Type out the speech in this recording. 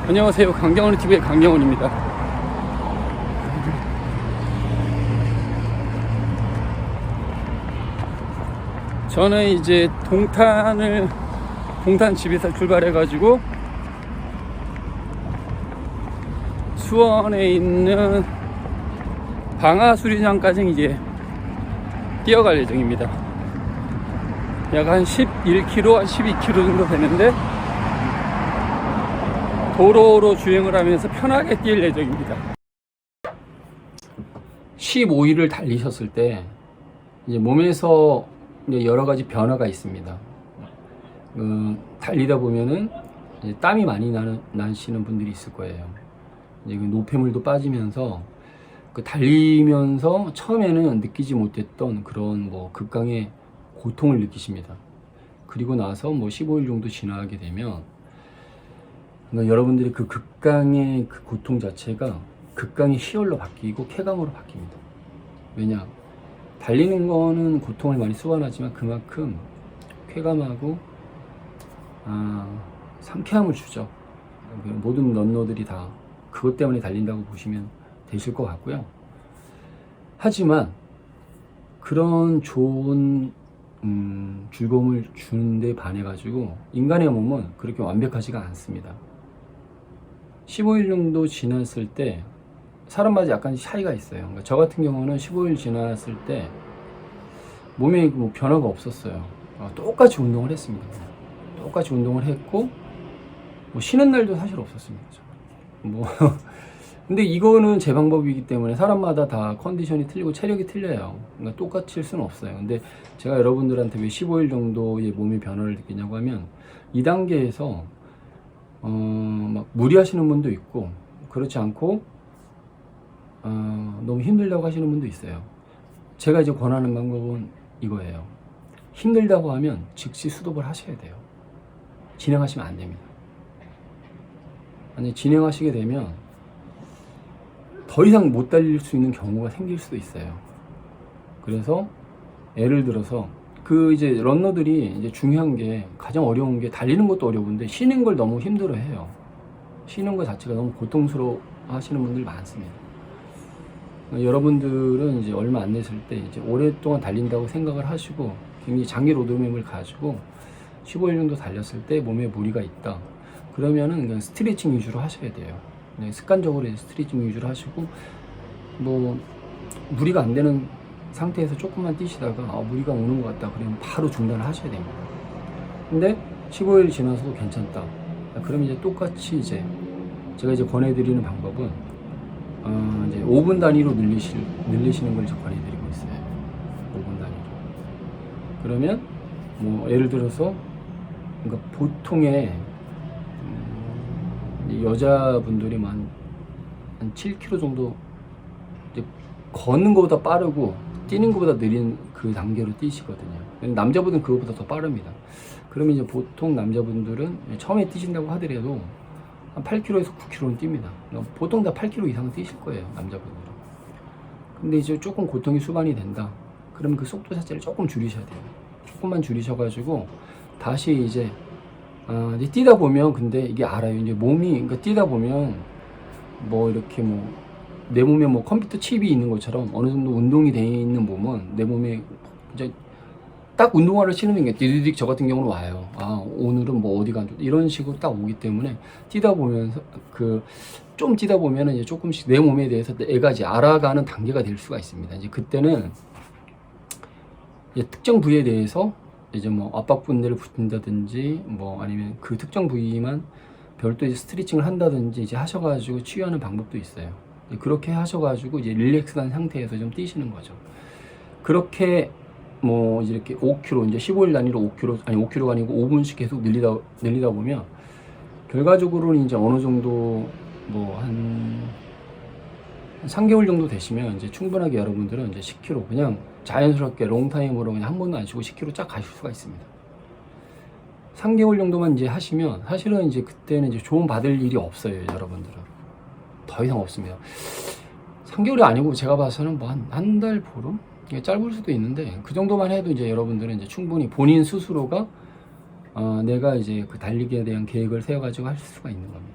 안녕하세요. 강경원TV의 강경원입니다. 저는 이제 동탄 집에서 출발해가지고 수원에 있는 방아수리장까지 이제 뛰어갈 예정입니다. 약 한 11km, 한 12km 정도 되는데 도로로 주행을 하면서 편하게 뛸 예정입니다. 15일을 달리셨을 때 이제 몸에서 이제 여러 가지 변화가 있습니다. 달리다 보면은 이제 땀이 많이 나시는 분들이 있을 거예요. 이제 노폐물도 빠지면서 달리면서 처음에는 느끼지 못했던 그런 극강의 고통을 느끼십니다. 그리고 나서 15일 정도 지나게 되면 여러분들이 그 극강의 그 고통 자체가 극강의 희열로 바뀌고 쾌감으로 바뀝니다. 왜냐? 달리는 거는 고통을 많이 수반하지만 그만큼 쾌감하고 상쾌함을 주죠. 모든 런너들이 다 그것 때문에 달린다고 보시면 되실 것 같고요. 하지만 그런 좋은 즐거움을 주는데 반해가지고 인간의 몸은 그렇게 완벽하지가 않습니다. 15일 정도 지났을 때 사람마다 약간 차이가 있어요. 그러니까 저 같은 경우는 15일 지났을 때 몸에 변화가 없었어요. 똑같이 운동을 했습니다. 똑같이 운동을 했고 쉬는 날도 사실 없었습니다. 근데 이거는 제 방법이기 때문에 사람마다 다 컨디션이 틀리고 체력이 틀려요. 그러니까 똑같을 수는 없어요. 근데 제가 여러분들한테 왜 15일 정도의 몸의 변화를 느끼냐고 하면 2단계에서 막 무리하시는 분도 있고 그렇지 않고 너무 힘들다고 하시는 분도 있어요. 제가 이제 권하는 방법은 이거예요. 힘들다고 하면 즉시 스톱을 하셔야 돼요. 진행하시면 안 됩니다. 아니 진행하시게 되면 더 이상 못 달릴 수 있는 경우가 생길 수도 있어요. 그래서 예를 들어서 이제 런너들이 이제 중요한 게 가장 어려운 게 달리는 것도 어려운데 쉬는 걸 너무 힘들어 해요. 쉬는 것 자체가 너무 고통스러워 하시는 분들이 많습니다. 여러분들은 이제 얼마 안 됐을 때 이제 오랫동안 달린다고 생각을 하시고 굉장히 장기 로드맵을 가지고 15일 정도 달렸을 때 몸에 무리가 있다. 그러면은 그냥 스트레칭 위주로 하셔야 돼요. 습관적으로 스트레칭 위주로 하시고 무리가 안 되는 상태에서 조금만 뛰시다가 무리가 오는 것 같다 그러면 바로 중단을 하셔야 됩니다. 근데 15일 지나서도 괜찮다. 그럼 이제 똑같이 제가 권해드리는 방법은 이제 5분 단위로 늘리시는 걸 권해드리고 있어요. 5분 단위로. 그러면 예를 들어서 그러니까 보통의 여자분들이 한 7km 정도 이제 걷는 것보다 빠르고 뛰는 것보다 느린 그 단계로 뛰시거든요. 남자분들은 그것보다 더 빠릅니다. 그러면 이제 보통 남자분들은 처음에 뛰신다고 하더라도 한 8km에서 9km는 뜁니다. 보통 다 8km 이상은 뛰실 거예요, 남자분들은. 근데 이제 조금 고통이 수반이 된다. 그러면 그 속도 자체를 조금 줄이셔야 돼요. 조금만 줄이셔가지고 다시 이제 뛰다 보면 근데 이게 알아요. 이제 몸이 그러니까 뛰다 보면 이렇게 내 몸에 컴퓨터 칩이 있는 것처럼 어느 정도 운동이 돼 있는 몸은 내 몸에 이제 딱 운동화를 신으면 게 디디딕 저 같은 경우는 와요. 오늘은 어디가 안 좋다 이런 식으로 딱 오기 때문에 뛰다 보면서 좀 뛰다 보면은 이제 조금씩 내 몸에 대해서 애가 이제 알아가는 단계가 될 수가 있습니다. 이제 그때는 이제 특정 부위에 대해서 이제 압박분대를 붙인다든지 아니면 그 특정 부위만 별도 이제 스트레칭을 한다든지 이제 하셔가지고 치유하는 방법도 있어요. 그렇게 하셔가지고 이제 릴렉스한 상태에서 좀 뛰시는 거죠. 그렇게 이렇게 5km 이제 15일 단위로 5km가 아니고 5분씩 계속 늘리다 보면 결과적으로는 이제 어느 정도 한 3개월 정도 되시면 이제 충분하게 여러분들은 이제 10km 그냥 자연스럽게 롱타임으로 그냥 한 번도 안 쉬고 10km 쫙 가실 수가 있습니다. 3개월 정도만 이제 하시면 사실은 이제 그때는 이제 조언 받을 일이 없어요, 여러분들은. 더 이상 없습니다. 3개월이 아니고 제가 봐서는 한 달 보름? 짧을 수도 있는데 그 정도만 해도 이제 여러분들은 이제 충분히 본인 스스로가 내가 이제 그 달리기에 대한 계획을 세워가지고 할 수가 있는 겁니다.